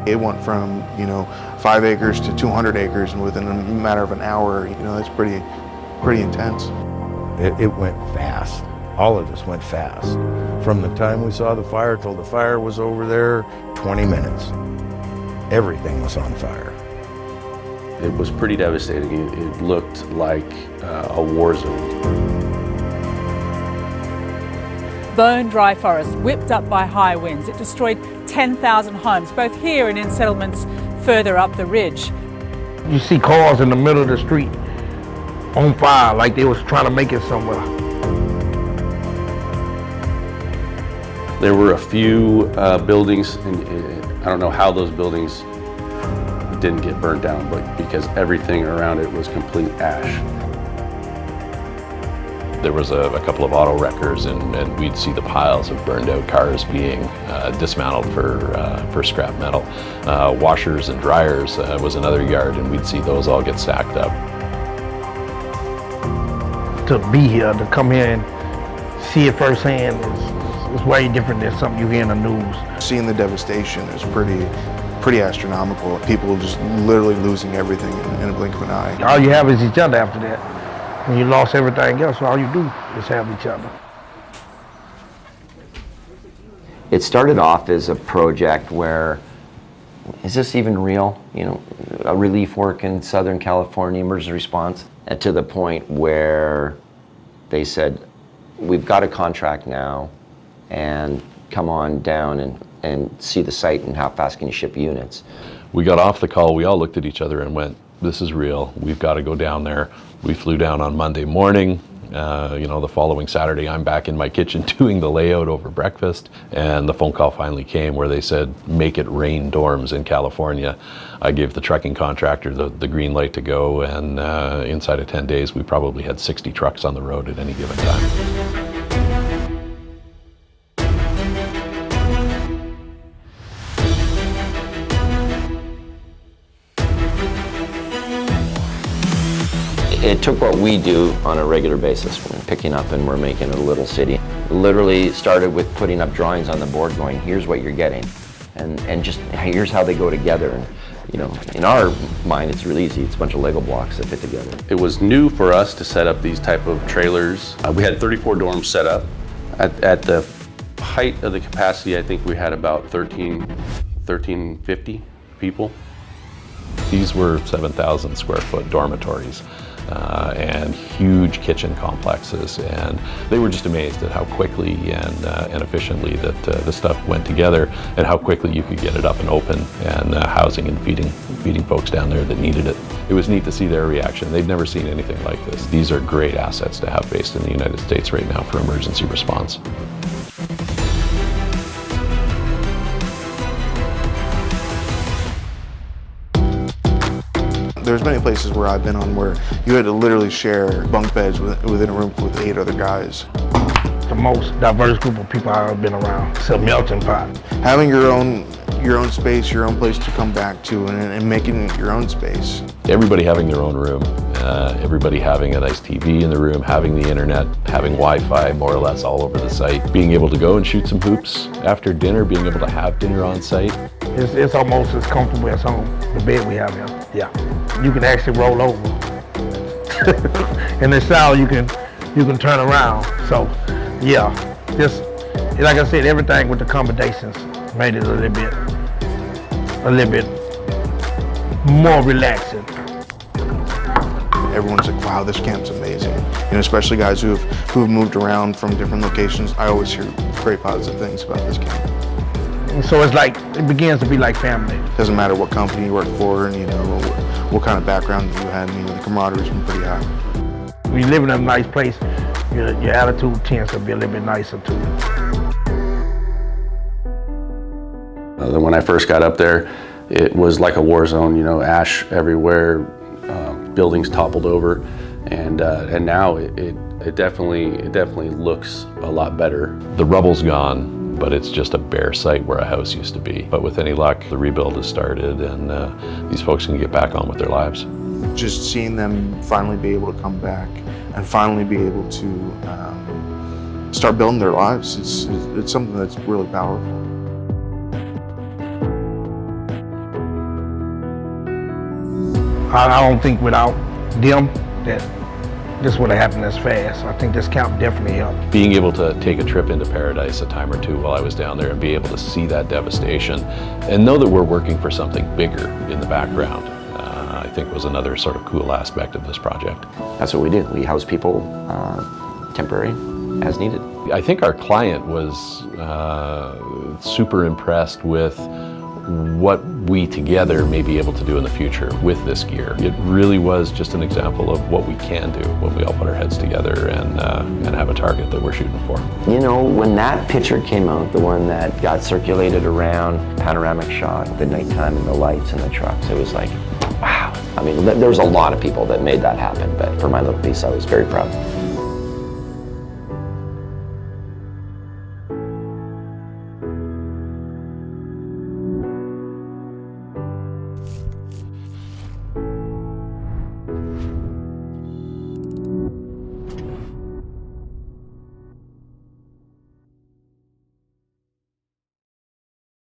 It went from, 5 acres to 200 acres within a matter of an hour. That's pretty intense. It went fast. All of this went fast. From the time we saw the fire till the fire was over there, 20 minutes. Everything was on fire. It was pretty devastating. It looked like a war zone. Bone-dry forest whipped up by high winds. It destroyed 10,000 homes, both here and in settlements further up the ridge. You see cars in the middle of the street on fire like they was trying to make it somewhere. There were a few buildings, and I don't know how those buildings didn't get burnt down, but because everything around it was complete ash. There was a couple of auto wreckers, and we'd see the piles of burned out cars being dismantled for scrap metal. Washers and dryers was another yard, and we'd see those all get stacked up. To be here, to come here and see it firsthand is way different than something you hear in the news. Seeing the devastation is pretty astronomical. People just literally losing everything in a blink of an eye. All you have is each other after that. When you lost everything else, all you do is have each other. It started off as a project where, is this even real? A relief work in Southern California, emergency response, and to the point where they said, we've got a contract now, and come on down and see the site, and how fast can you ship units? We got off the call, we all looked at each other and went, this is real, we've got to go down there. We flew down on Monday morning. The following Saturday, I'm back in my kitchen doing the layout over breakfast, and the phone call finally came where they said, make it rain dorms in California. I gave the trucking contractor the green light to go, and inside of 10 days, we probably had 60 trucks on the road at any given time. It took what we do on a regular basis. We're picking up and we're making a little city. Literally started with putting up drawings on the board going, here's what you're getting. And just here's how they go together. And, in our mind, it's really easy. It's a bunch of Lego blocks that fit together. It was new for us to set up these type of trailers. We had 34 dorms set up. At the height of the capacity, I think we had about 1350 people. These were 7,000 square foot dormitories. And huge kitchen complexes, and they were just amazed at how quickly and efficiently that the stuff went together, and how quickly you could get it up and open, and housing and feeding folks down there that needed it. It was neat to see their reaction. They'd never seen anything like this. These are great assets to have based in the United States right now for emergency response. There's many places where I've been on where you had to literally share bunk beds within a room with 8 other guys. The most diverse group of people I've ever been around. It's a melting pot. Having your own space, your own place to come back to, and making it your own space. Everybody having their own room, everybody having a nice TV in the room, having the internet, having Wi-Fi more or less all over the site, being able to go and shoot some hoops after dinner, being able to have dinner on site. It's almost as comfortable as home, the bed we have here. Yeah. You can actually roll over. In the shower, you can turn around. So, yeah, just like I said, everything with the accommodations made it a little bit more relaxing. Everyone's like, wow, this camp's amazing. Especially guys who've moved around from different locations. I always hear great positive things about this camp. So it's like, it begins to be like family. Doesn't matter what company you work for, and what kind of background you had, the camaraderie's been pretty high. When you live in a nice place, your attitude tends to be a little bit nicer too. When I first got up there, it was like a war zone, ash everywhere, buildings toppled over, and now it definitely looks a lot better. The rubble's gone, but it's just a bare site where a house used to be. But with any luck, the rebuild has started, and these folks can get back on with their lives. Just seeing them finally be able to come back and finally be able to start building their lives, it's something that's really powerful. I don't think without them that this would have happened as fast. I think this camp definitely helped. Being able to take a trip into paradise a time or two while I was down there and be able to see that devastation and know that we're working for something bigger in the background, I think was another sort of cool aspect of this project. That's what we do. We house people temporary as needed. I think our client was super impressed with what we together may be able to do in the future with this gear. It really was just an example of what we can do when we all put our heads together and have a target that we're shooting for. You know, when that picture came out, the one that got circulated around, panoramic shot, the nighttime and the lights and the trucks, it was like, wow. I mean, there was a lot of people that made that happen, but for my little piece, I was very proud.